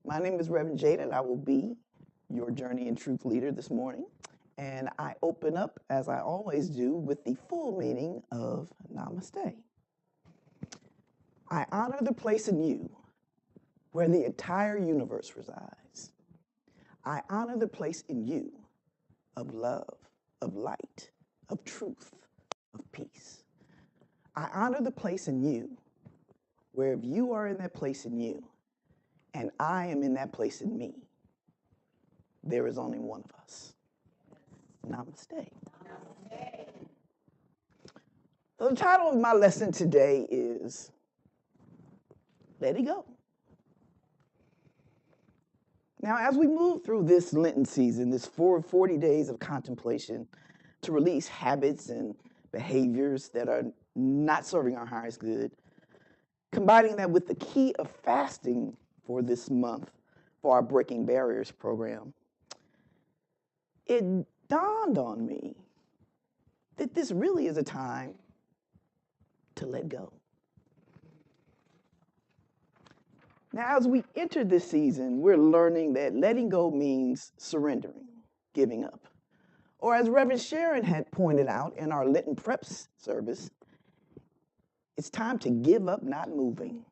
My name is Reverend Jada, and I will be your Journey in Truth leader this morning. And I open up, as I always do, with the full meaning of Namaste. I honor the place in you where the entire universe resides. I honor the place in you of love, of light, of truth, of peace. I honor the place in you where if you are in that place in you, and I am in that place in me, there is only one of us. Namaste. So the title of my lesson today is Let It Go. Now, as we move through this Lenten season, this 40 days of contemplation to release habits and behaviors that are not serving our highest good, combining that with the key of fasting for this month for our Breaking Barriers program, it dawned on me that this really is a time to let go. Now, as we enter this season, we're learning that letting go means surrendering, giving up. Or as Reverend Sharon had pointed out in our Lenten Preps service, it's time to give up not moving.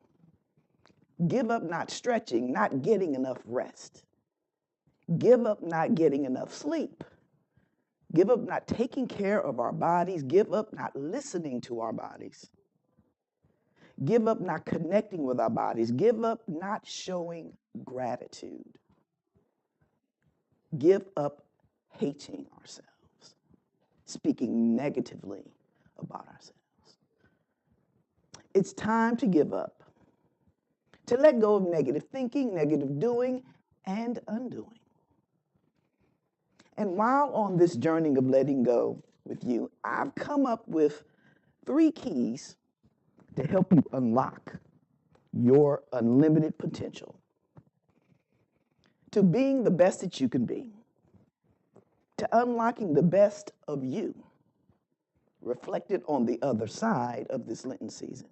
Give up not stretching, not getting enough rest. Give up not getting enough sleep. Give up not taking care of our bodies. Give up not listening to our bodies. Give up not connecting with our bodies. Give up not showing gratitude. Give up hating ourselves, speaking negatively about ourselves. It's time to give up, to let go of negative thinking, negative doing, and undoing. And while on this journey of letting go with you, I've come up with 3 keys to help you unlock your unlimited potential, to being the best that you can be, to unlocking the best of you, reflected on the other side of this Lenten season,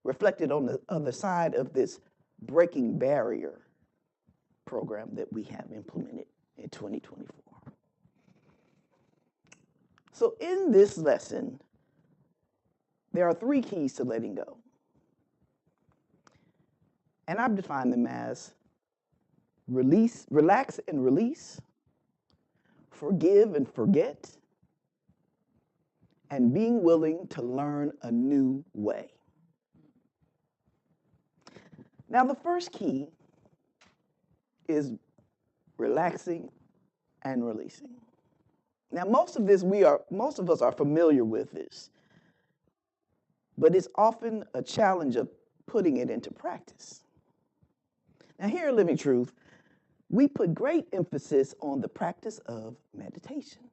reflected on the other side of this Breaking Barrier program that we have implemented in 2024. So in this lesson, there are 3 keys to letting go. And I've defined them as release, relax and release, forgive and forget, and being willing to learn a new way. Now, the first key is relaxing and releasing. Now, most of us are familiar with this, but it's often a challenge of putting it into practice. Now, here at Living Truth, we put great emphasis on the practice of meditation,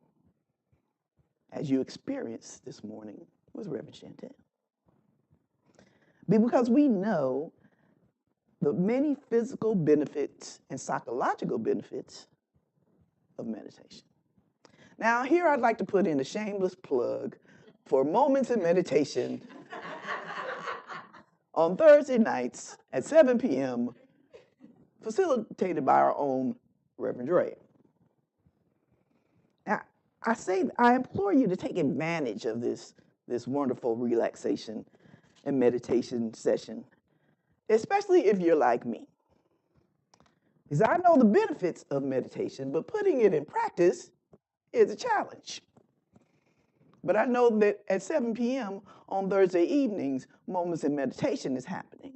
as you experienced this morning with Reverend Chantel. Because we know the many physical benefits and psychological benefits of meditation. Now, here I'd like to put in a shameless plug for Moments in Meditation on Thursday nights at 7 p.m., facilitated by our own Reverend Dre. Now, I implore you to take advantage of this wonderful relaxation and meditation session, especially if you're like me. Because I know the benefits of meditation, but putting it in practice is a challenge. But I know that at 7 p.m. on Thursday evenings, Moments in Meditation is happening.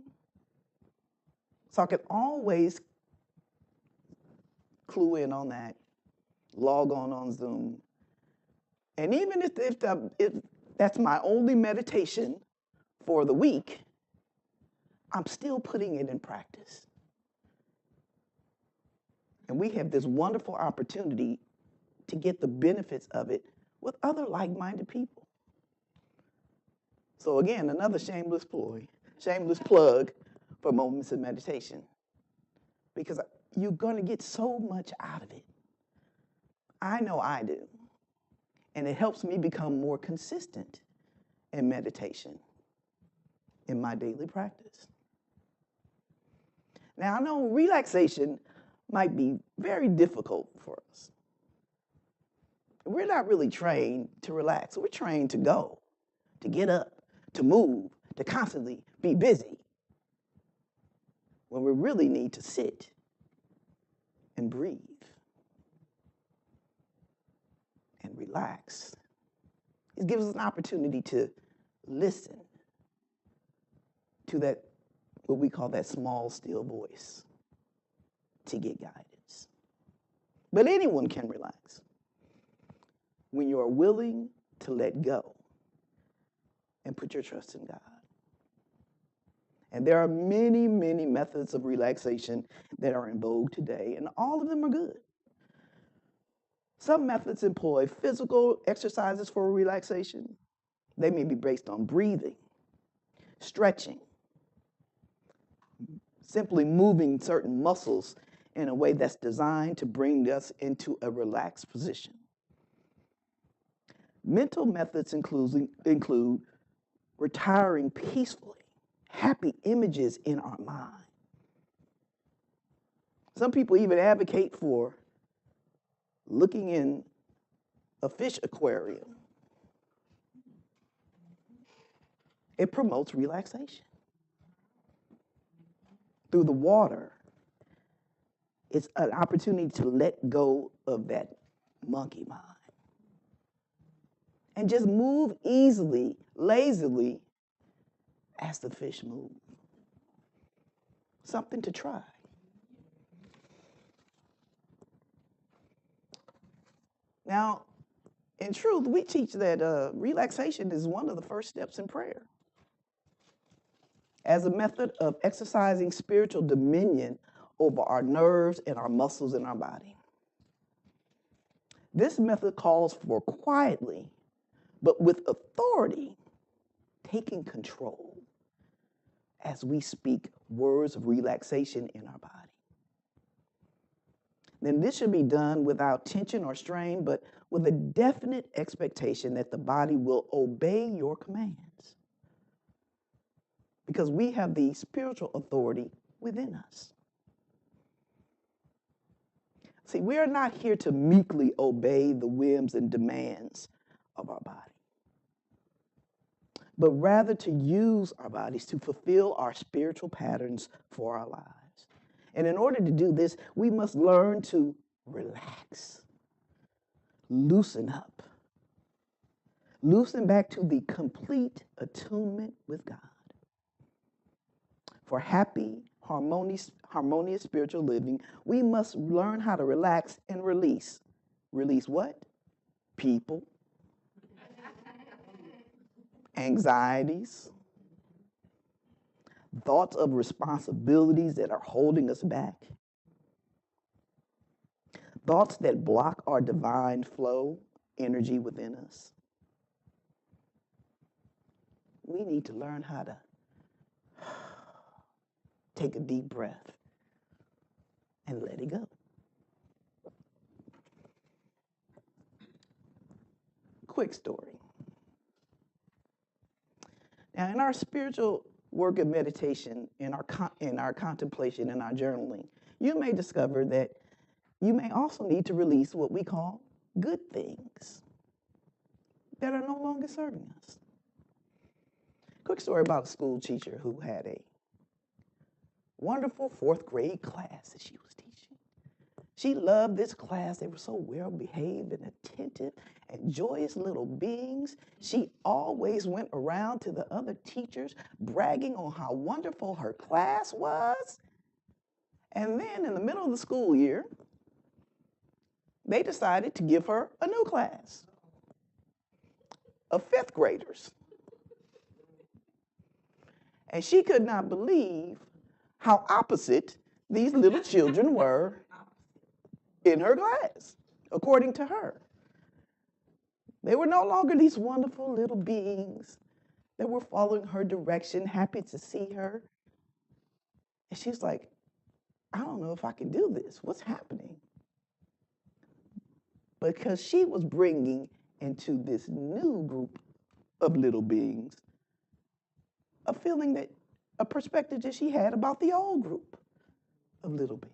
So I can always clue in on that, log on Zoom. And even if that's my only meditation for the week, I'm still putting it in practice. And we have this wonderful opportunity to get the benefits of it with other like-minded people. So again, another shameless plug for Moments of Meditation, because you're going to get so much out of it. I know I do. And it helps me become more consistent in meditation in my daily practice. Now, I know relaxation might be very difficult for us. We're not really trained to relax. We're trained to go, to get up, to move, to constantly be busy, when we really need to sit and breathe and relax. It gives us an opportunity to listen to that, what we call that small, still voice, to get guidance. But anyone can relax when you are willing to let go and put your trust in God. And there are many, many methods of relaxation that are in vogue today, and all of them are good. Some methods employ physical exercises for relaxation. They may be based on breathing, stretching, simply moving certain muscles in a way that's designed to bring us into a relaxed position. Mental methods include retiring peacefully, happy images in our mind. Some people even advocate for looking in a fish aquarium. It promotes relaxation. Through the water, it's an opportunity to let go of that monkey mind and just move easily, lazily, as the fish move. Something to try. Now, in truth, we teach that relaxation is one of the first steps in prayer. As a method of exercising spiritual dominion over our nerves and our muscles in our body. This method calls for quietly, but with authority, taking control as we speak words of relaxation in our body. Then this should be done without tension or strain, but with a definite expectation that the body will obey your commands. Because we have the spiritual authority within us. See, we are not here to meekly obey the whims and demands of our body, but rather to use our bodies to fulfill our spiritual patterns for our lives. And in order to do this, we must learn to relax, loosen up, loosen back to the complete attunement with God. For happy, harmonious spiritual living, we must learn how to relax and release. Release what? People, anxieties, thoughts of responsibilities that are holding us back, thoughts that block our divine flow, energy within us. We need to learn how to take a deep breath and let it go. Quick story. Now, in our spiritual work of meditation, in our contemplation, in our journaling, you may discover that you may also need to release what we call good things that are no longer serving us. Quick story about a school teacher who had a wonderful fourth grade class that she was teaching. She loved this class. They were so well behaved and attentive and joyous little beings. She always went around to the other teachers bragging on how wonderful her class was. And then in the middle of the school year, they decided to give her a new class of fifth graders. And she could not believe how opposite these little children were in her class, according to her. They were no longer these wonderful little beings that were following her direction, happy to see her. And she's like, I don't know if I can do this. What's happening? Because she was bringing into this new group of little beings a feeling that, a perspective that she had about the old group. of little beings.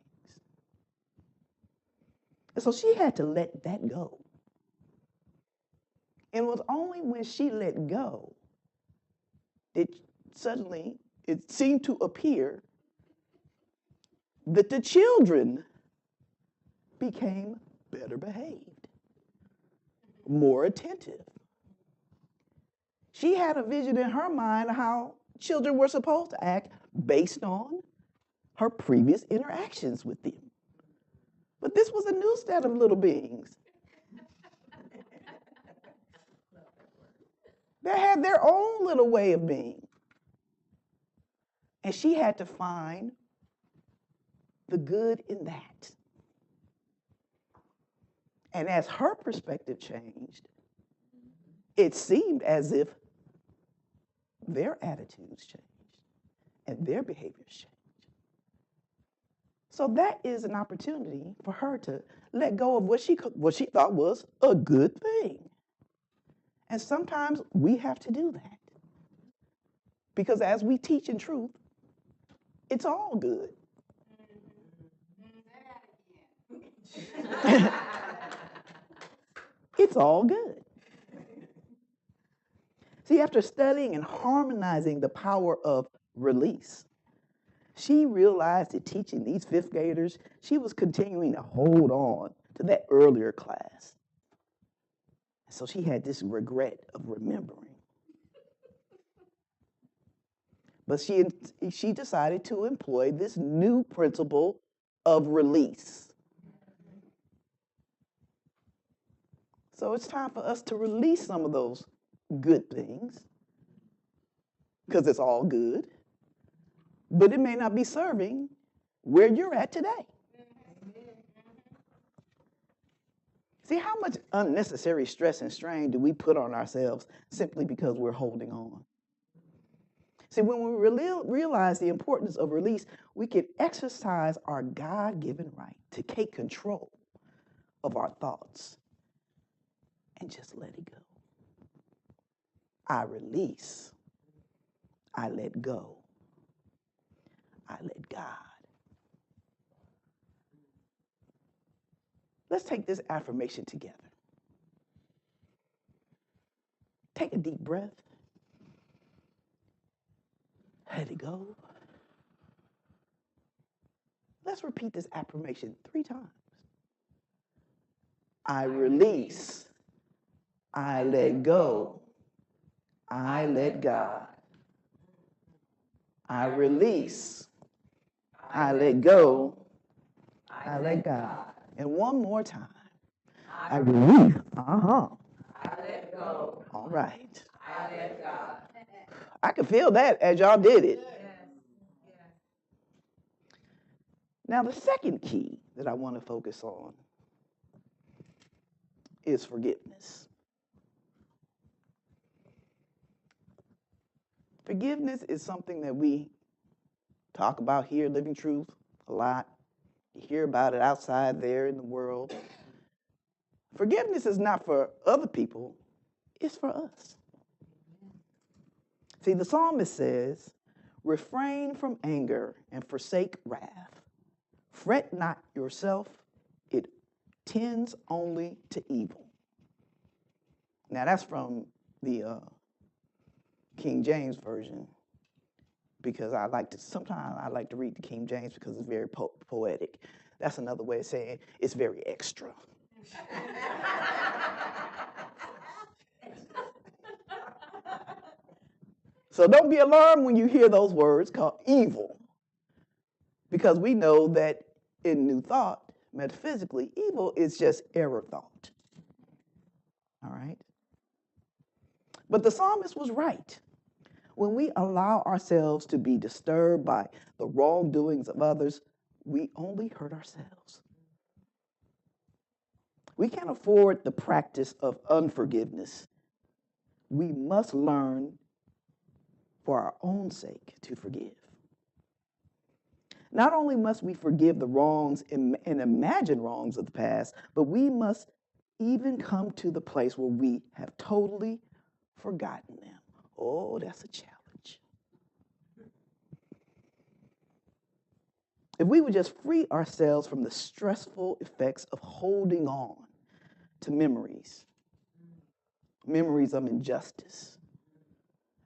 And so she had to let that go. And it was only when she let go that suddenly it seemed to appear that the children became better behaved, more attentive. She had a vision in her mind of how children were supposed to act based on her previous interactions with them. But this was a new set of little beings that had their own little way of being. And she had to find the good in that. And as her perspective changed, it seemed as if their attitudes changed and their behaviors changed. So that is an opportunity for her to let go of what she thought was a good thing. And sometimes we have to do that. Because as we teach in truth, it's all good. It's all good. See, after studying and harmonizing the power of release, she realized that teaching these fifth graders, she was continuing to hold on to that earlier class. So she had this regret of remembering. But she decided to employ this new principle of release. So it's time for us to release some of those good things, because it's all good, but it may not be serving where you're at today. See, how much unnecessary stress and strain do we put on ourselves simply because we're holding on? See, when we realize the importance of release, we can exercise our God-given right to take control of our thoughts and just let it go. I release. I let go. I let God. Let's take this affirmation together. Take a deep breath. Let it go. Let's repeat this affirmation 3 times. I release. I let go. I let God. I release. I let go. I let God. And one more time. I release. I let go. All right. I let God. I could feel that as y'all did it. Now, the second key that I want to focus on is forgiveness. Forgiveness is something that we talk about here, Living Truth, a lot. You hear about it outside there in the world. Forgiveness is not for other people, it's for us. See, the psalmist says, refrain from anger and forsake wrath. Fret not yourself, it tends only to evil. Now that's from the King James Version, because sometimes I like to read the King James because it's very poetic. That's another way of saying it's very extra. So don't be alarmed when you hear those words called evil, because we know that in New Thought, metaphysically, evil is just error thought. All right? But the psalmist was right. When we allow ourselves to be disturbed by the wrongdoings of others, we only hurt ourselves. We can't afford the practice of unforgiveness. We must learn for our own sake to forgive. Not only must we forgive the wrongs and imagined wrongs of the past, but we must even come to the place where we have totally forgotten them. Oh, that's a challenge. If we would just free ourselves from the stressful effects of holding on to memories, memories of injustice,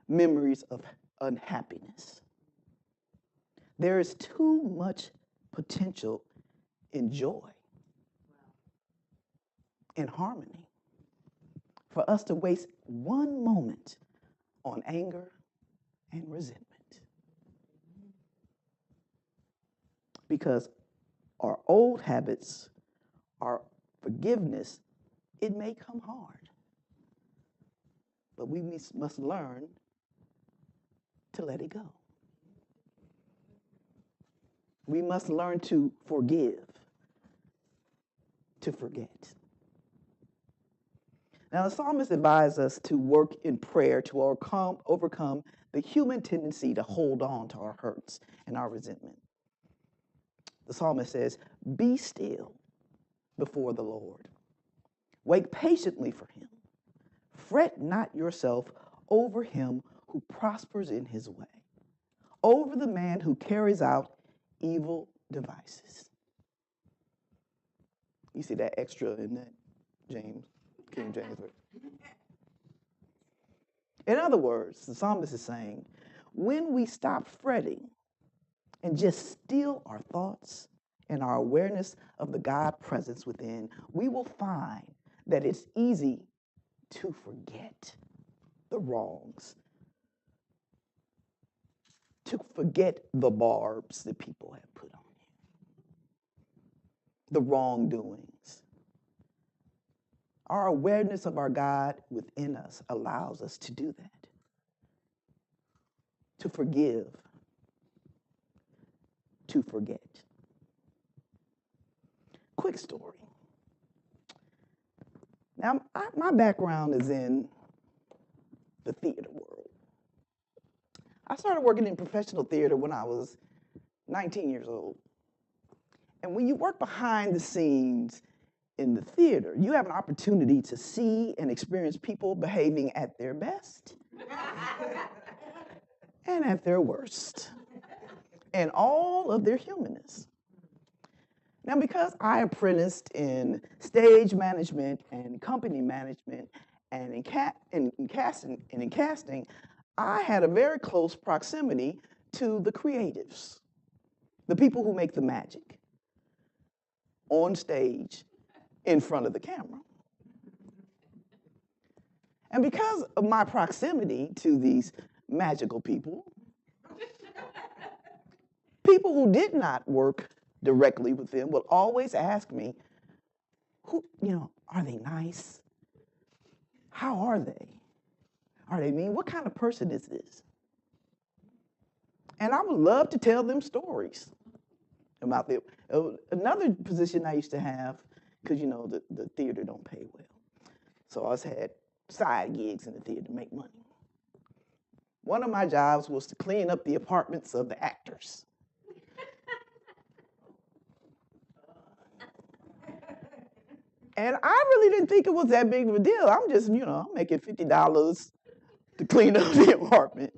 memories of unhappiness. There is too much potential in joy, in harmony, for us to waste one moment on anger and resentment. Because our old habits, our forgiveness, it may come hard. But we must learn to let it go. We must learn to forgive, to forget. Now, the psalmist advised us to work in prayer to overcome the human tendency to hold on to our hurts and our resentment. The psalmist says, "Be still before the Lord. Wait patiently for him. Fret not yourself over him who prospers in his way, over the man who carries out evil devices." You see that extra in that, King James Version. In other words, the psalmist is saying, when we stop fretting and just still our thoughts and our awareness of the God presence within, we will find that it's easy to forget the wrongs, to forget the barbs that people have put on you, the wrongdoings. Our awareness of our God within us allows us to do that, to forgive, to forget. Quick story. Now, my background is in the theater world. I started working in professional theater when I was 19 years old. And when you work behind the scenes in the theater, you have an opportunity to see and experience people behaving at their best and at their worst, and all of their humanness. Now, because I apprenticed in stage management and company management and in casting, I had a very close proximity to the creatives, the people who make the magic on stage in front of the camera. And because of my proximity to these magical people, people who did not work directly with them would always ask me, are they nice? How are they? Are they mean? What kind of person is this? And I would love to tell them stories about them. Another position I used to have, because the theater don't pay well. So I always had side gigs in the theater to make money. One of my jobs was to clean up the apartments of the actors. And I really didn't think it was that big of a deal. I'm just, I'm making $50 to clean up the apartment.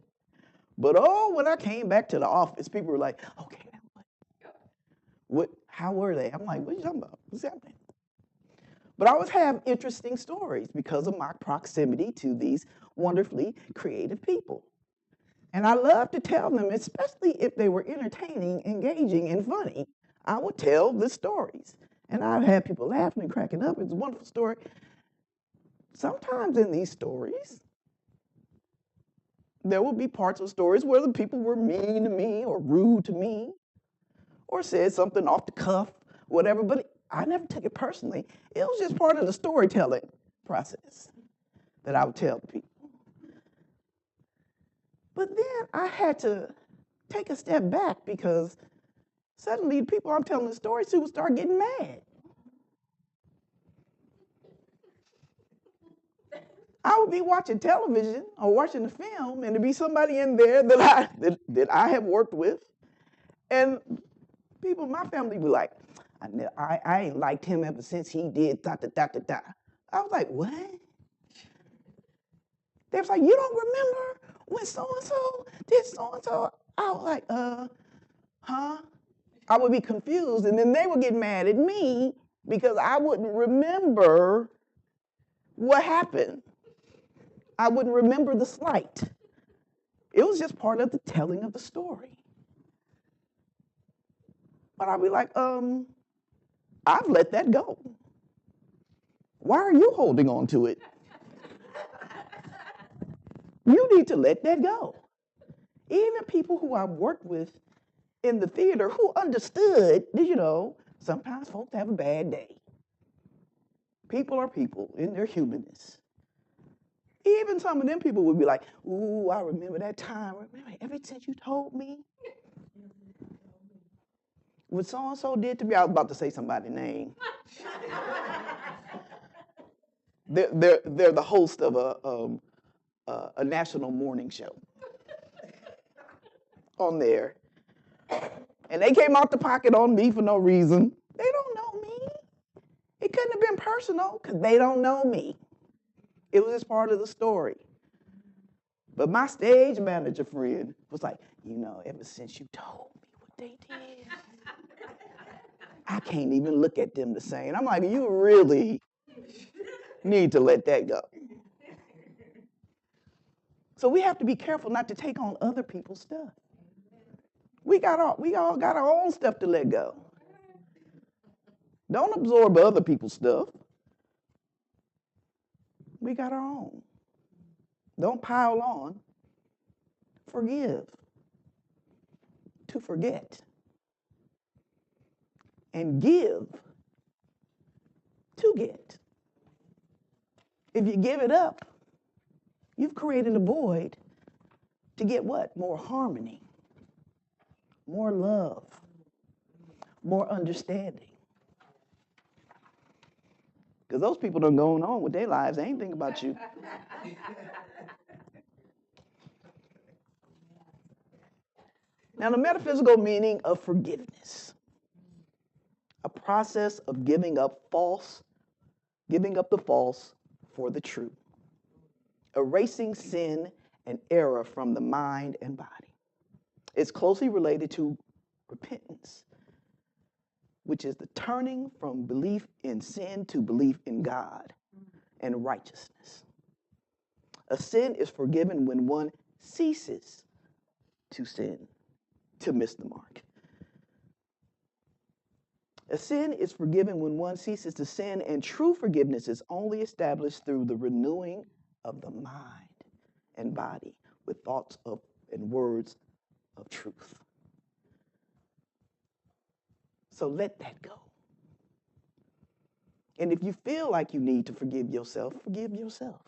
But when I came back to the office, people were like, okay, how were they? I'm like, what are you talking about? What's happening? But I always have interesting stories because of my proximity to these wonderfully creative people. And I love to tell them, especially if they were entertaining, engaging, and funny. I would tell the stories. And I've had people laughing and cracking up. It's a wonderful story. Sometimes in these stories, there will be parts of stories where the people were mean to me or rude to me or said something off the cuff, whatever. But I never took it personally. It was just part of the storytelling process that I would tell people. But then I had to take a step back because suddenly the people I'm telling the stories to would start getting mad. I would be watching television or watching a film, and there'd be somebody in there that I have worked with, and people in my family would be like, I ain't liked him ever since he did da da da da da. I was like, what? They was like, you don't remember when so and so did so and so? I was like, huh? I would be confused, and then they would get mad at me because I wouldn't remember what happened. I wouldn't remember the slight. It was just part of the telling of the story. But I'd be like, I've let that go. Why are you holding on to it? You need to let that go. Even people who I've worked with in the theater who understood, sometimes folks have a bad day. People are people in their humanness. Even some of them people would be like, ooh, I remember that time. Remember everything you told me? What so-and-so did to me? I was about to say somebody's name. They're the host of a national morning show on there. And they came out the pocket on me for no reason. They don't know me. It couldn't have been personal because they don't know me. It was just part of the story. But my stage manager friend was like, ever since you told me what they did, I can't even look at them the same. I'm like, you really need to let that go. So we have to be careful not to take on other people's stuff. We all got our own stuff to let go. Don't absorb other people's stuff. We got our own. Don't pile on. Forgive. To forget. And give to get. If you give it up, you've created a void to get what? More harmony, more love, more understanding. Because those people are going on with their lives. They ain't thinking about you. Now, the metaphysical meaning of forgiveness, a process of giving up the false for the true, erasing sin and error from the mind and body. It's closely related to repentance, which is the turning from belief in sin to belief in God and righteousness. A sin is forgiven when one ceases to sin, to miss the mark. A sin is forgiven when one ceases to sin, and true forgiveness is only established through the renewing of the mind and body with thoughts of and words of truth. So let that go. And if you feel like you need to forgive yourself, forgive yourself.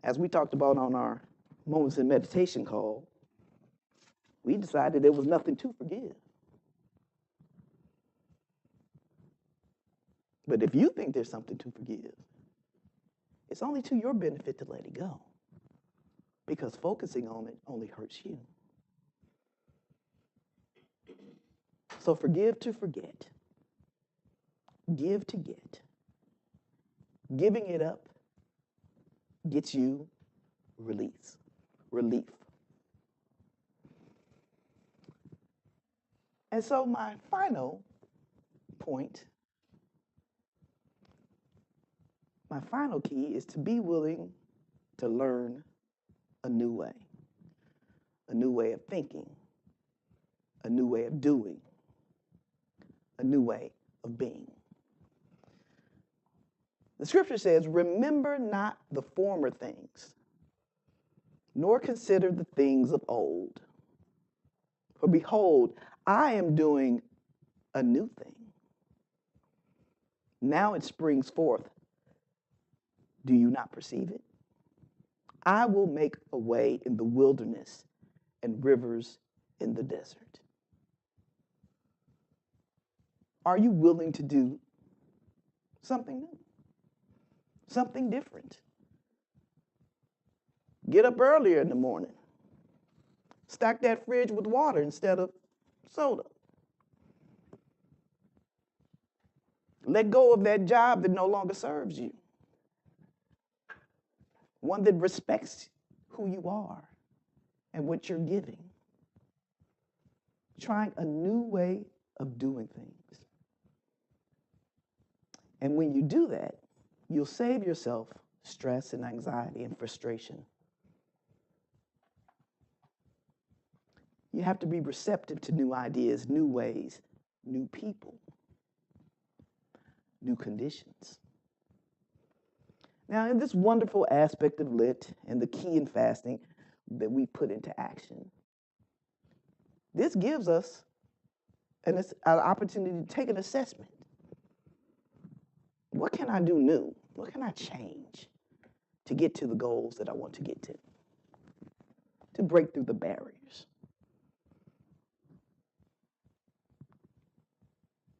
As we talked about on our Moments in Meditation call, we decided there was nothing to forgive. But if you think there's something to forgive, it's only to your benefit to let it go. Because focusing on it only hurts you. So forgive to forget. Give to get. Giving it up gets you relief. And so my final point, my final key is to be willing to learn a new way of thinking, a new way of doing, a new way of being. The scripture says, remember not the former things, nor consider the things of old. For behold, I am doing a new thing. Now it springs forth. Do you not perceive it? I will make a way in the wilderness and rivers in the desert. Are you willing to do something new? Something different? Get up earlier in the morning. Stock that fridge with water instead of soda. Let go of that job that no longer serves you. One that respects who you are and what you're giving. trying a new way of doing things. And when you do that, you'll save yourself stress and anxiety and frustration. You have to be receptive to new ideas, new ways, new people, new conditions. Now, in this wonderful aspect of lit and the key in fasting that we put into action, this gives us an opportunity to take an assessment. What can I do new? What can I change to get to the goals that I want to get to break through the barriers?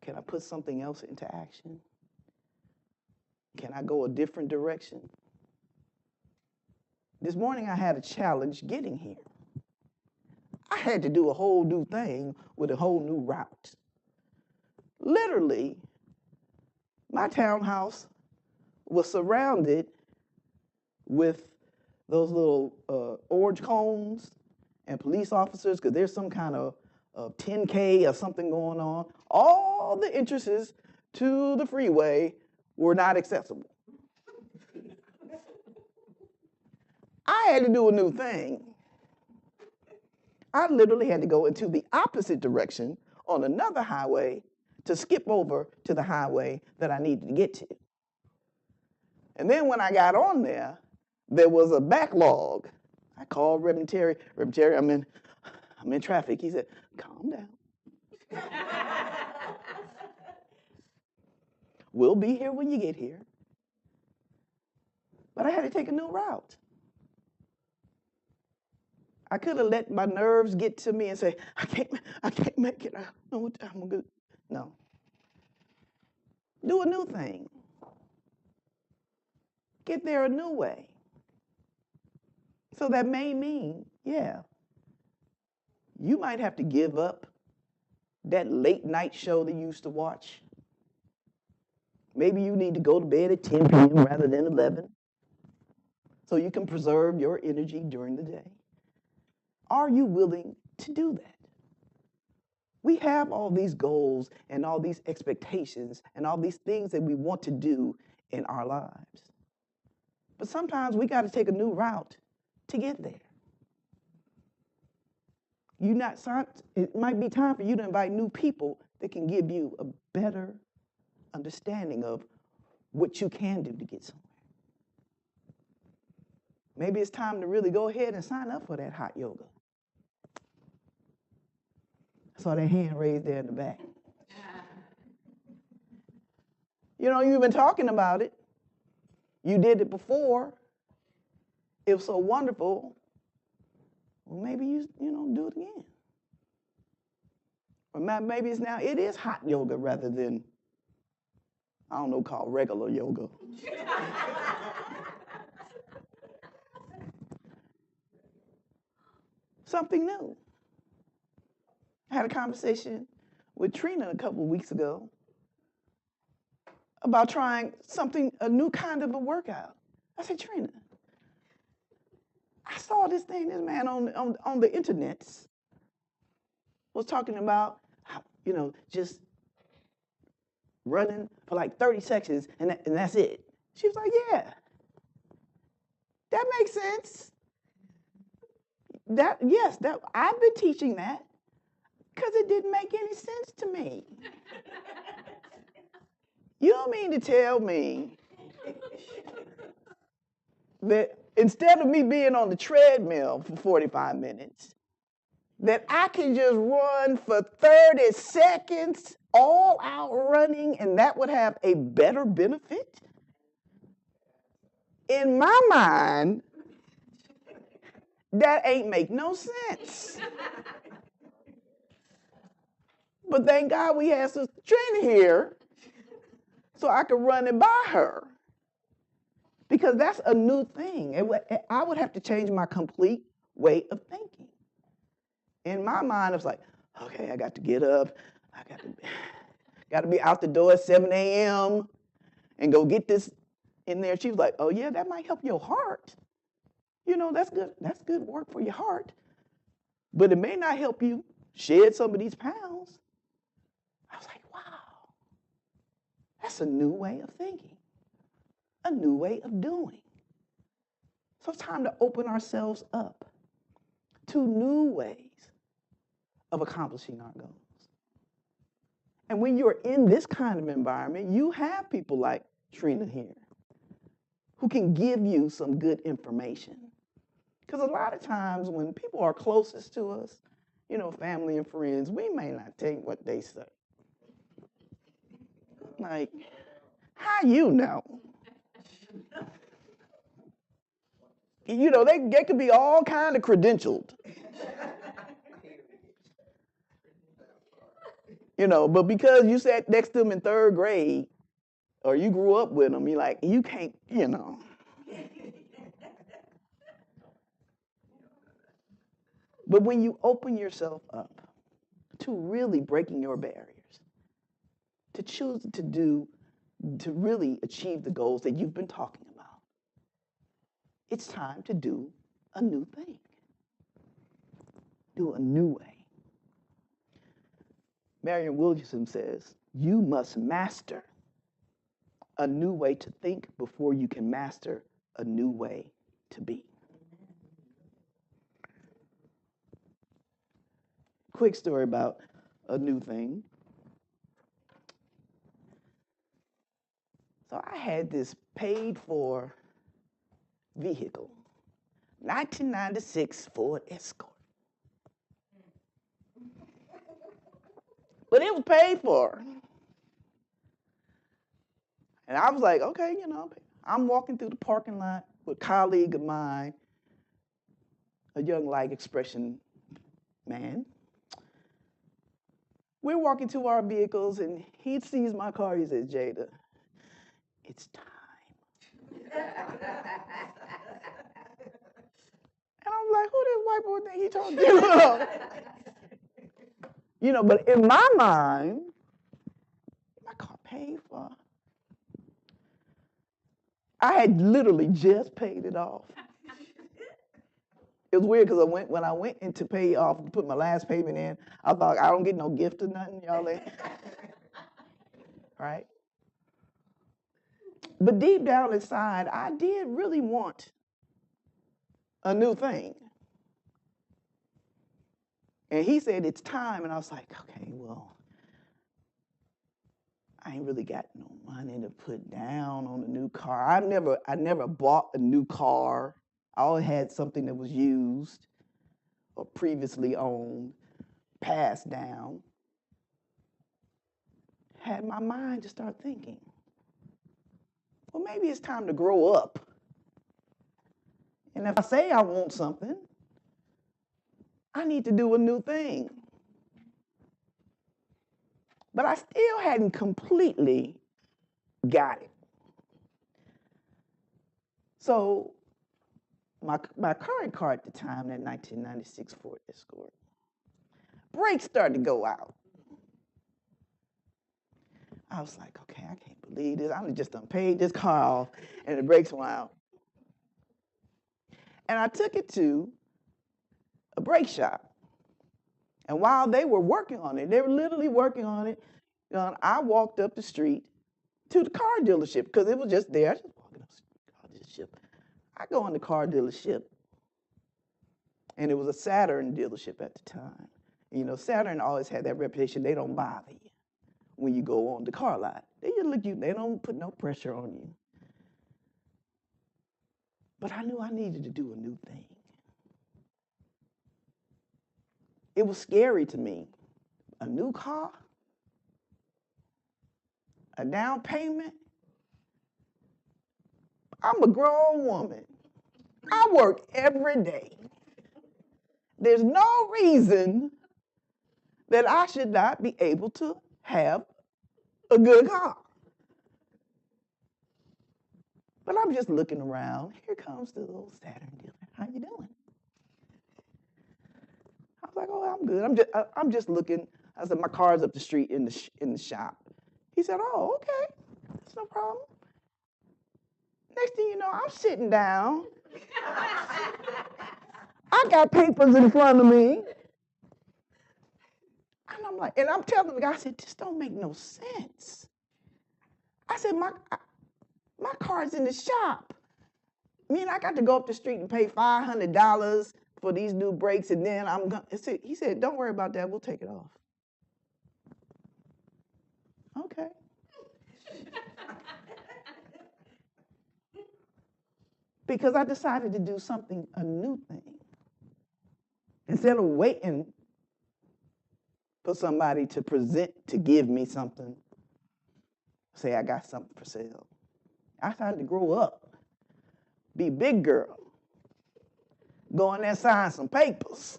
Can I put something else into action? Can I go a different direction? This morning I had a challenge getting here. I had to do a whole new thing with a whole new route. Literally, my townhouse was surrounded with those little orange cones and police officers because there's some kind of 10K or something going on. All the entrances to the freeway were not accessible. I had to do a new thing. I literally had to go into the opposite direction on another highway to skip over to the highway that I needed to get to. And then when I got on there, there was a backlog. I called Reverend Terry. Reverend Terry, I'm in traffic. He said, calm down. We'll be here when you get here. But I had to take a new route. I could have let my nerves get to me and say, I can't make it. I don't know what I'm going to do. No. Do a new thing. Get there a new way. So that may mean, yeah, you might have to give up that late night show that you used to watch. Maybe you need to go to bed at 10 p.m. rather than 11 so you can preserve your energy during the day. Are you willing to do that? We have all these goals and all these expectations and all these things that we want to do in our lives. But sometimes we got to take a new route to get there. It might be time for you to invite new people that can give you a better understanding of what you can do to get somewhere. Maybe it's time to really go ahead and sign up for that hot yoga. I saw that hand raised there in the back. You know, you've been talking about it. You did it before. It was so wonderful. Well, maybe you do it again. Or maybe it is hot yoga rather than, I don't know, called regular yoga. Something new. I had a conversation with Trina a couple of weeks ago about trying a new kind of a workout. I said, Trina, I saw this man on the internet was talking about, just running for like 30 seconds and that's it. She was like, yeah, that makes sense. I've been teaching that because it didn't make any sense to me. You don't mean to tell me that instead of me being on the treadmill for 45 minutes, that I can just run for 30 seconds, all out running, and that would have a better benefit? In my mind, that ain't make no sense. But thank God we had Sister Trina here so I could run it by her. Because that's a new thing. I would have to change my complete way of thinking. In my mind, it was like, okay, I got to get up. I got to be out the door at 7 a.m. and go get this in there. She was like, oh, yeah, that might help your heart. That's good. That's good work for your heart. But it may not help you shed some of these pounds, I was like, wow, that's a new way of thinking, a new way of doing. So it's time to open ourselves up to new ways of accomplishing our goals. And when you're in this kind of environment, you have people like Trina here who can give you some good information. Because a lot of times when people are closest to us, family and friends, we may not take what they say. Like, how you know? They could be all kind of credentialed. But because you sat next to them in third grade, or you grew up with them, you're like, you can't, But when you open yourself up to really breaking your barriers, to choose to really achieve the goals that you've been talking about, it's time to do a new thing. Do a new way. Marianne Williamson says, you must master a new way to think before you can master a new way to be. Quick story about a new thing. So I had this paid-for vehicle, 1996 Ford Escort. But it was paid for. And I was like, okay, I'm walking through the parking lot with a colleague of mine, a young light expression man. We're walking to our vehicles, and he sees my car. He says, Jada, it's time. And I'm like, who this white boy think he talking to? But in my mind, my car paid for. I had literally just paid it off. It was weird because when I went in to pay off, to put my last payment in, I thought, I don't get no gift or nothing, y'all. Right? But deep down inside, I did really want a new thing. And he said, it's time. And I was like, okay, well, I ain't really got no money to put down on a new car. I never bought a new car. I always had something that was used or previously owned, passed down. Had my mind to start thinking, well, maybe it's time to grow up. And if I say I want something, I need to do a new thing. But I still hadn't completely got it. So my current car at the time, that 1996 Ford Escort, brakes started to go out. I was like, okay, I can't believe this. I just done paid this car off, and the brakes went out. And I took it to a brake shop. And while they were working on it, they were literally working on it, I walked up the street to the car dealership because it was just there. I just walked up to the car dealership. I go in the car dealership, and it was a Saturn dealership at the time. Saturn always had that reputation. They don't bother you when you go on the car lot. They just look you. They don't put no pressure on you. But I knew I needed to do a new thing. It was scary to me. A new car, a down payment. I'm a grown woman. I work every day. There's no reason that I should not be able to have a good car. But I'm just looking around. Here comes the little Saturn dealer. How you doing? I was like, oh, I'm good. I'm just looking. I said, my car's up the street in the shop. He said, oh, okay. That's no problem. Next thing you know, I'm sitting down. I got papers in front of me. I'm like, and I'm telling the guy, I said, this don't make no sense. I said, my car's in the shop. I mean, I got to go up the street and pay $500 for these new brakes, and then I'm going to, he said, don't worry about that, we'll take it off. Okay. Because I decided to do something, a new thing. Instead of waiting for somebody to give me something, say I got something for sale. I started to grow up, be a big girl, go in there and sign some papers.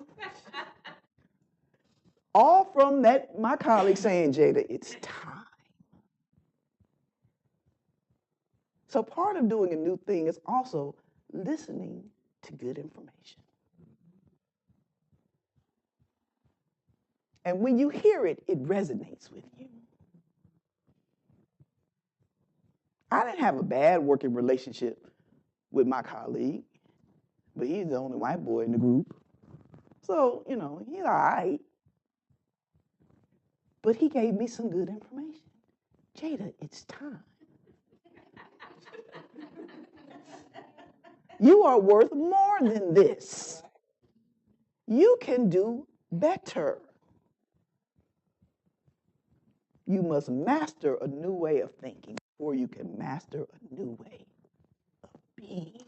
All from that, my colleague saying, Jada, it's time. So part of doing a new thing is also listening to good information. And when you hear it, it resonates with you. I didn't have a bad working relationship with my colleague, but he's the only white boy in the group. So, he's all right. But he gave me some good information. Jada, it's time. You are worth more than this. You can do better. You must master a new way of thinking before you can master a new way of being.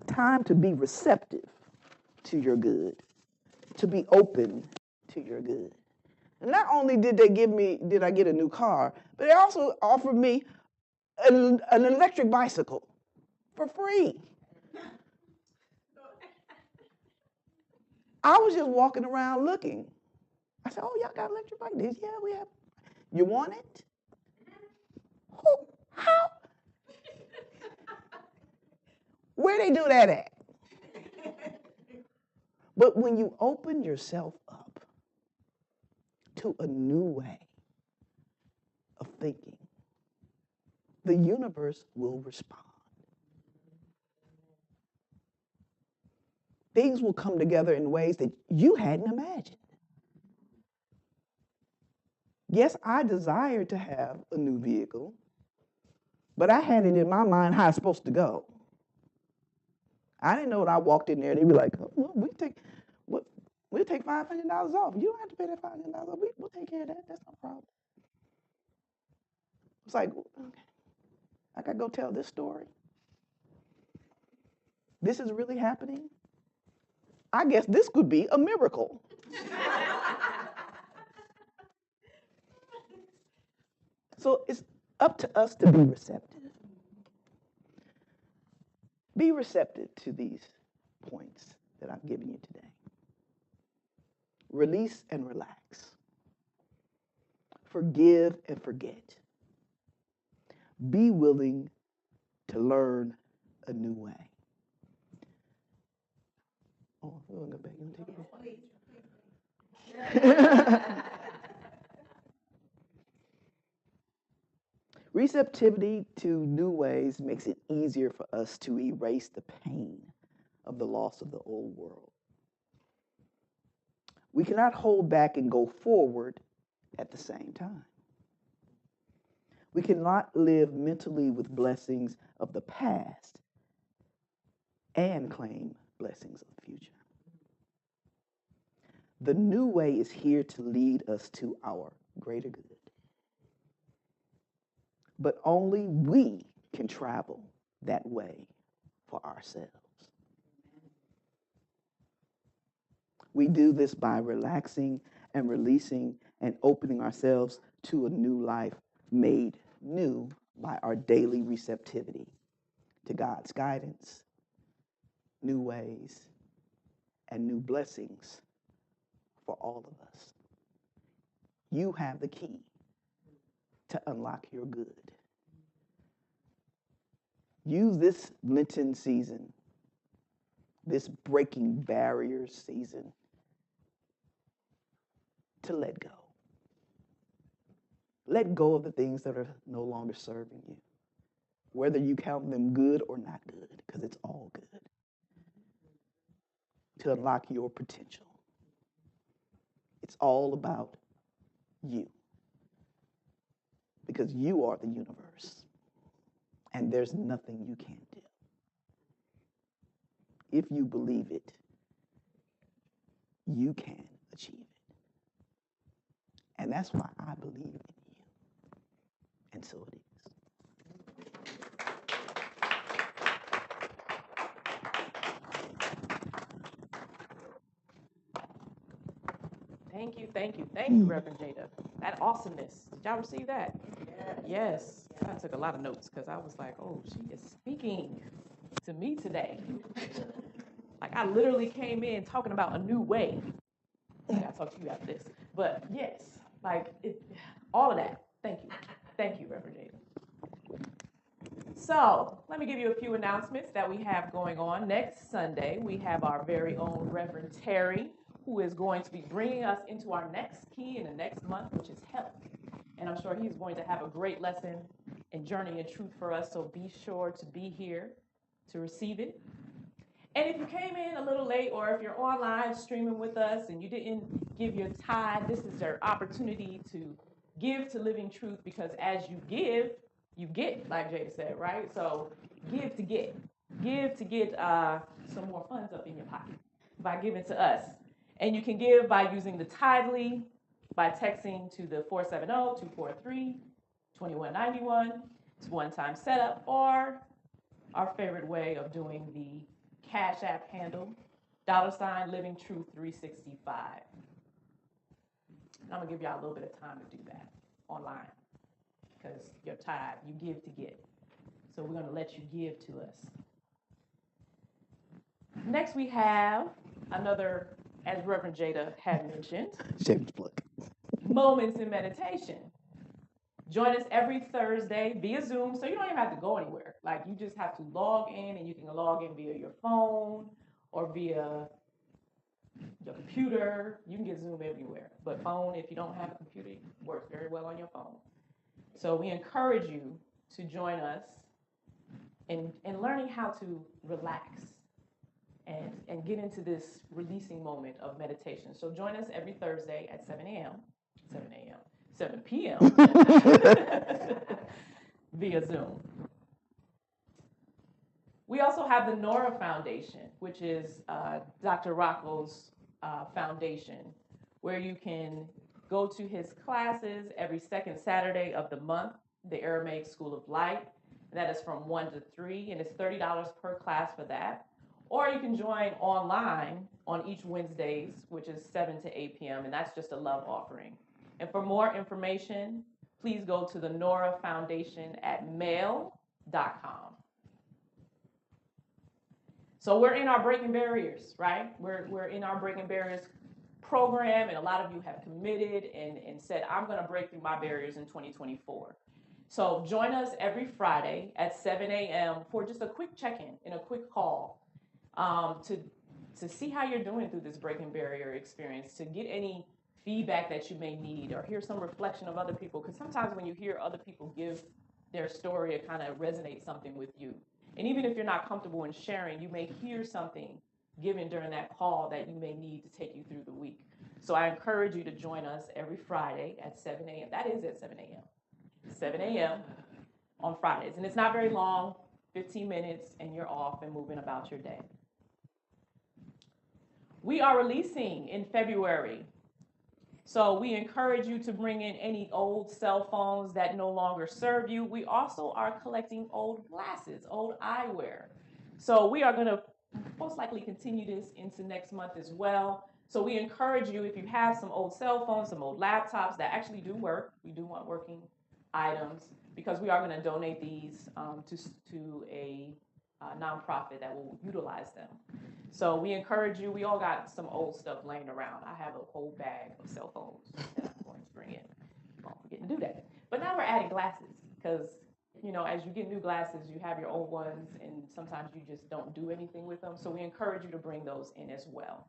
Time to be receptive to your good, to be open to your good. And not only did I get a new car, but they also offered me an electric bicycle for free. I was just walking around looking. I said, oh, y'all got electric bikes? Yeah, we have. You want it? Who? How? Where they do that at? But when you open yourself up to a new way of thinking, the universe will respond. Things will come together in ways that you hadn't imagined. Yes, I desired to have a new vehicle, but I had it in my mind how it's supposed to go. I didn't know when I walked in there, they'd be like, oh, well, we'll take $500 off. You don't have to pay that $500 off. We'll take care of that. That's no problem. It's like, okay, I got to go tell this story. This is really happening? I guess this could be a miracle. So it's up to us to be receptive. Be receptive to these points that I've given you today. Release and relax. Forgive and forget. Be willing to learn a new way. Oh, we're going to go back. You want to take it? Receptivity to new ways makes it easier for us to erase the pain of the loss of the old world. We cannot hold back and go forward at the same time. We cannot live mentally with blessings of the past and claim blessings of the future. The new way is here to lead us to our greater good. But only we can travel that way for ourselves. We do this by relaxing and releasing and opening ourselves to a new life made new by our daily receptivity to God's guidance, new ways, and new blessings for all of us. You have the key to unlock your good. Use this Lenten season, this breaking barriers season, to let go. Let go of the things that are no longer serving you, whether you count them good or not good, because it's all good. to unlock your potential. It's all about you, because you are the universe, and there's nothing you can't do. If you believe it, you can achieve it. And that's why I believe in you. And so it is. Thank you, Reverend Jada. That awesomeness. Did y'all receive that? Yes. I took a lot of notes because I was like, oh, she is speaking to me today. Like, I literally came in talking about a new way. I gotta talk to you after this. But yes, all of that. Thank you. Thank you, Reverend Jada. So let me give you a few announcements that we have going on. Next Sunday, we have our very own Reverend Terry, who is going to be bringing us into our next key in the next month, which is health. And I'm sure he's going to have a great lesson and journey in truth for us, so be sure to be here to receive it. And if you came in a little late, or if you're online streaming with us and you didn't give your tithe, this is your opportunity to give to Living Truth, because as you give, you get, like Jada said, right? So give to get. Give to get some more funds up in your pocket by giving to us. And you can give by using the Tidely, by texting to the 470-243-2191. It's one-time setup, or our favorite way of doing the Cash App handle, $Living Truth 365. And I'm gonna give y'all a little bit of time to do that online, because your tithe, you give to get. So we're gonna let you give to us. Next we have another, as Reverend Jada had mentioned, Shameless plug. Moments in Meditation. Join us every Thursday via Zoom, so you don't even have to go anywhere. Like, you just have to log in, and you can log in via your phone or via your computer. You can get Zoom everywhere, but phone, if you don't have a computer, it works very well on your phone. So we encourage you to join us in learning how to relax and get into this releasing moment of meditation. So join us every Thursday at 7 p.m. via Zoom. We also have the Nora Foundation, which is Dr. Rocco's foundation, where you can go to his classes every second Saturday of the month, the Aramaic School of Light. And that is from 1 to 3, and it's $30 per class for that. Or you can join online on each Wednesdays, which is 7 to 8 p.m., and that's just a love offering. And for more information, please go to the Nora Foundation at mail.com. So we're in our Breaking Barriers, right? We're in our Breaking Barriers program, and a lot of you have committed and said, I'm going to break through my barriers in 2024. So join us every Friday at 7 a.m. for just a quick check-in and a quick call to see how you're doing through this Breaking Barrier experience, to get any feedback that you may need, or hear some reflection of other people. Because sometimes when you hear other people give their story, it kind of resonates something with you. And even if you're not comfortable in sharing, you may hear something given during that call that you may need to take you through the week. So I encourage you to join us every Friday at 7 a.m. That is at 7 a.m. 7 a.m. on Fridays. And it's not very long, 15 minutes, and you're off and moving about your day. We are releasing in February. So we encourage you to bring in any old cell phones that no longer serve you. We also are collecting old glasses, old eyewear. So we are going to most likely continue this into next month as well. So we encourage you, if you have some old cell phones, some old laptops that actually do work, we do want working items, because we are going to donate these to a nonprofit that will utilize them. So we encourage you. We all got some old stuff laying around. I have a whole bag of cell phones that I'm going to bring in. Don't forget to do that. But now we're adding glasses, because, you know, as you get new glasses, you have your old ones, and sometimes you just don't do anything with them. So we encourage you to bring those in as well.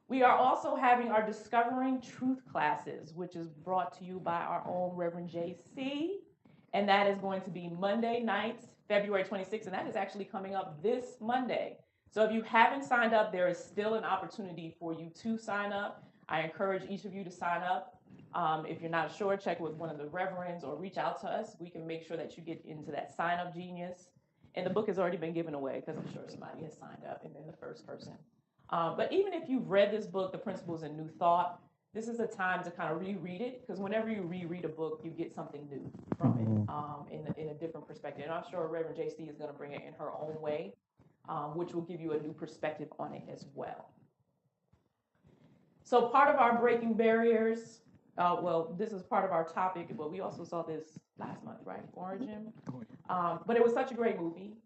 We are also having our Discovering Truth classes, which is brought to you by our own Reverend J.C., and that is going to be Monday nights, February 26th, and that is actually coming up this Monday. So if you haven't signed up, there is still an opportunity for you to sign up. I encourage each of you to sign up. If you're not sure, check with one of the reverends or reach out to us. We can make sure that you get into that sign up genius. And the book has already been given away because I'm sure somebody has signed up and been the first person. But even if you've read this book, The Principles in New Thought, this is a time to kind of reread it, because whenever you reread a book, you get something new from it in a different perspective. And I'm sure Reverend JC is going to bring it in her own way, which will give you a new perspective on it as well. So part of our breaking barriers, well, this is part of our topic, but we also saw this last month, right? Origin. But it was such a great movie.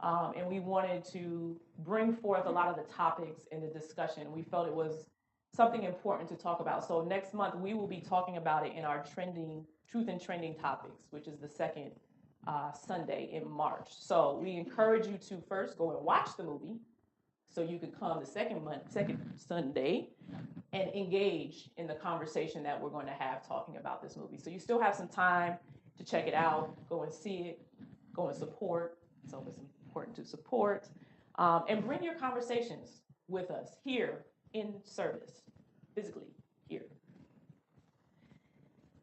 And we wanted to bring forth a lot of the topics in the discussion. We felt it was something important to talk about. So next month, we will be talking about it in our Truth and Trending Topics, which is the second Sunday in March. So we encourage you to first go and watch the movie, so you can come the second Sunday and engage in the conversation that we're going to have talking about this movie. So you still have some time to check it out, go and see it, go and support. It's always important to support, and bring your conversations with us here in service, physically here.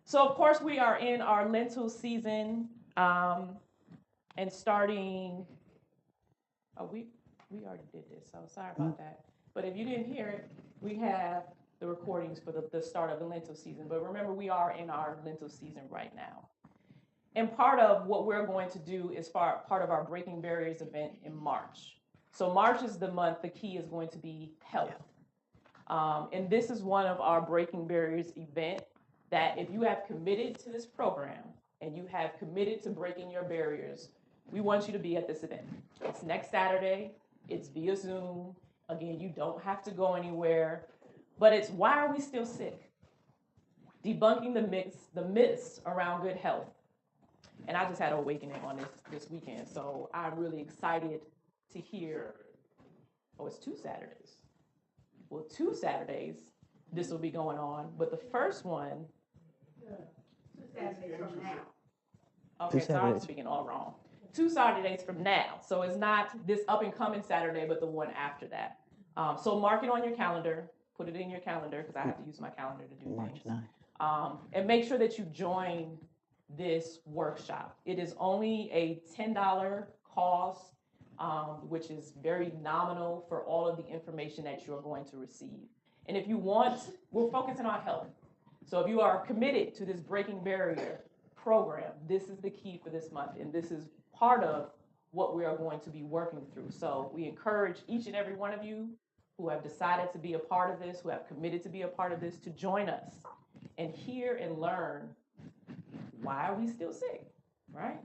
So of course we are in our lentil season, and starting, we already did this, so sorry about that. But if you didn't hear it, we have the recordings for the start of the lentil season. But remember, we are in our lentil season right now. And part of what we're going to do is part of our Breaking Barriers event in March. So March is the month, the key is going to be health. And this is one of our Breaking Barriers event that if you have committed to this program and you have committed to breaking your barriers, we want you to be at this event. It's next Saturday, it's via Zoom. Again, you don't have to go anywhere, but it's why are we still sick? Debunking the myths around good health. And I just had an awakening on this weekend, so I'm really excited to hear. Oh, it's 2 Saturdays. Well, 2 Saturdays, this will be going on, but the first one. 2 Saturdays from now. Okay, so I'm speaking all wrong. 2 Saturdays from now, so it's not this up and coming Saturday, but the one after that. So mark it on your calendar, put it in your calendar, because I have to use my calendar to do March things. 9th. And make sure that you join this workshop. It is only a $10 cost, which is very nominal for all of the information that you're going to receive. And if you want, we're focusing on health. So if you are committed to this Breaking Barrier program, this is the key for this month, and this is part of what we are going to be working through. So we encourage each and every one of you who have decided to be a part of this, who have committed to be a part of this, to join us and hear and learn why are we still sick, right?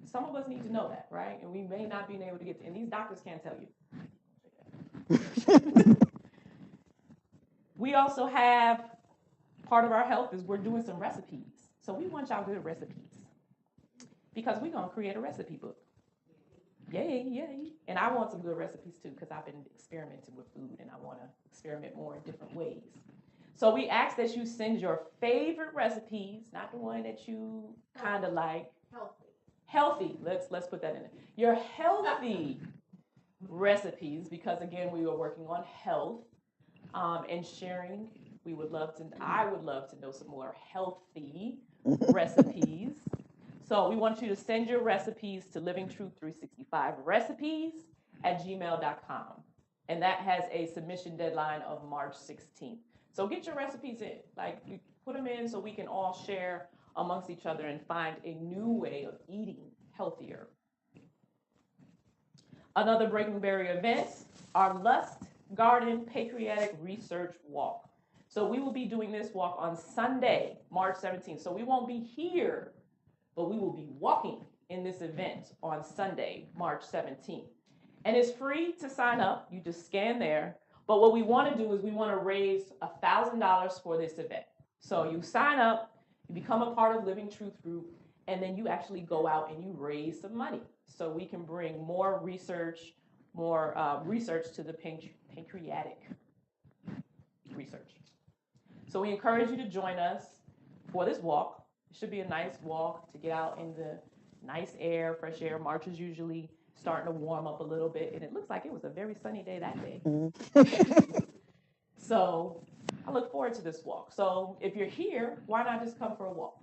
Some of us need to know that, right? And we may not be able to get to, and these doctors can't tell you. We also have, part of our health is we're doing some recipes. So we want y'all good recipes, because we're going to create a recipe book. Yay, yay. And I want some good recipes too, because I've been experimenting with food and I want to experiment more in different ways. So we ask that you send your favorite recipes, not the one that you kind of like. Healthy. Let's put that in there. Your healthy recipes, because again, we are working on health and sharing. I would love to know some more healthy recipes. So we want you to send your recipes to livingtruth365recipes@gmail.com. And that has a submission deadline of March 16th. So get your recipes in, like you put them in so we can all share amongst each other and find a new way of eating healthier. Another Breaking Barrier event, our Lust Garden Pancreatic Research Walk. So we will be doing this walk on Sunday, March 17th. So we won't be here, but we will be walking in this event on Sunday, March 17th. And it's free to sign up. You just scan there. But what we want to do is we want to raise $1,000 for this event. So you sign up, you become a part of Living Truth Group, and then you actually go out and you raise some money so we can bring more research to the pancreatic research. So we encourage you to join us for this walk. It should be a nice walk to get out in the nice air, fresh air. March is usually starting to warm up a little bit, and it looks like it was a very sunny day that day. So I look forward to this walk. So if you're here, why not just come for a walk?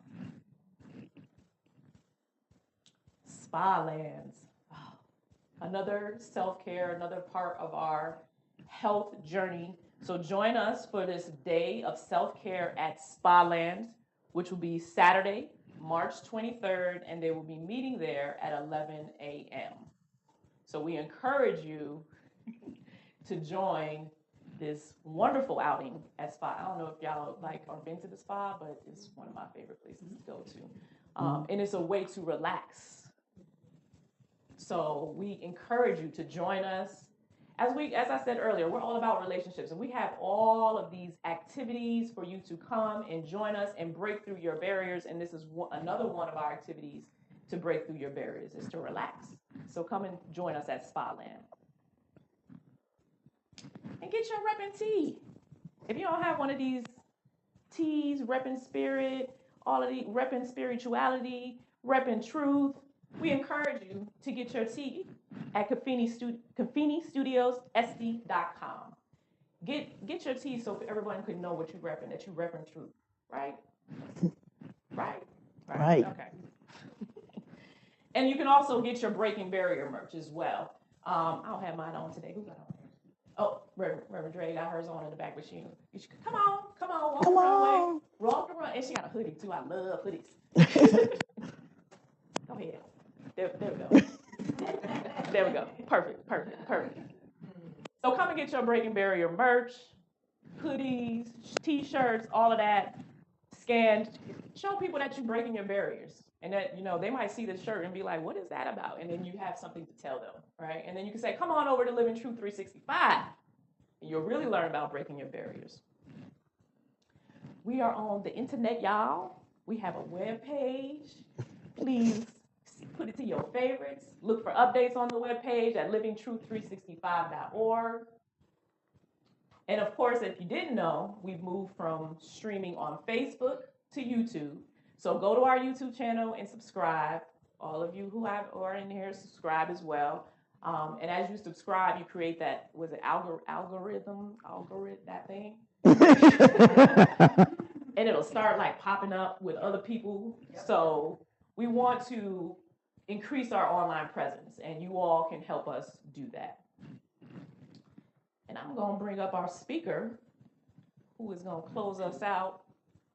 Spa lands. Oh, another self-care, another part of our health journey. So join us for this day of self-care at Spa Land, which will be Saturday, March 23rd, and they will be meeting there at 11 a.m. So we encourage you to join this wonderful outing at Spa. I don't know if y'all or been to the Spa, but it's one of my favorite places to go to. And it's a way to relax. So we encourage you to join us. As I said earlier, we're all about relationships, and we have all of these activities for you to come and join us and break through your barriers. And this is another one of our activities to break through your barriers, is to relax. So come and join us at Spa Land. And get your reppin' tea. If you don't have one of these teas, reppin' spirit, all of the reppin' spirituality, reppin' truth, we encourage you to get your tea at CaffiniStudiosSD.com. Get your tea so everyone can know what you reppin', that you reppin' truth, right? Right. Okay. And you can also get your Breaking Barrier merch as well. I don't have mine on today. Who got on? Oh, Reverend Dre got hers on in the back, but you should, come on, walk the runway, walk the run. And she got a hoodie too. I love hoodies. Go ahead. There we go. There we go. Perfect. So come and get your Breaking Barrier merch, hoodies, t-shirts, all of that. Scanned. Show people that you're breaking your barriers. And that, they might see the shirt and be like, what is that about? And then you have something to tell them, right? And then you can say, come on over to Living Truth 365. And you'll really learn about breaking your barriers. We are on the internet, y'all. We have a web page. Please put it to your favorites. Look for updates on the web page at livingtruth365.org. And of course, if you didn't know, we've moved from streaming on Facebook to YouTube. So go to our YouTube channel and subscribe. All of you who are in here, subscribe as well. And as you subscribe, you create that, was it algorithm, that thing? And it'll start popping up with other people. Yep. So we want to increase our online presence, and you all can help us do that. And I'm going to bring up our speaker, who is going to close us out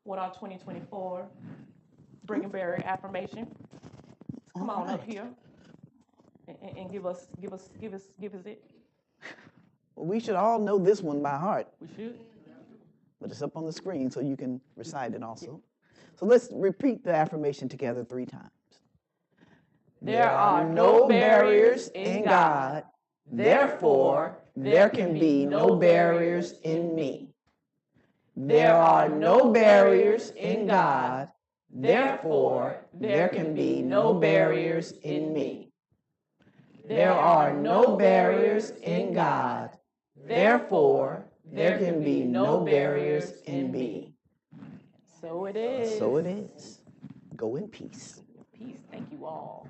with our 2024 Breaking Barrier affirmation. Come on up here and give us it. Well, we should all know this one by heart. We should. But it's up on the screen so you can recite it also. So let's repeat the affirmation together 3 times. There are no barriers in God. Therefore, there can be no barriers in me. There are no barriers in God. Therefore, there can be no barriers in me. There are no barriers in God. Therefore, there can be no barriers in me. So it is. So it is. Go in peace. Peace. Thank you all.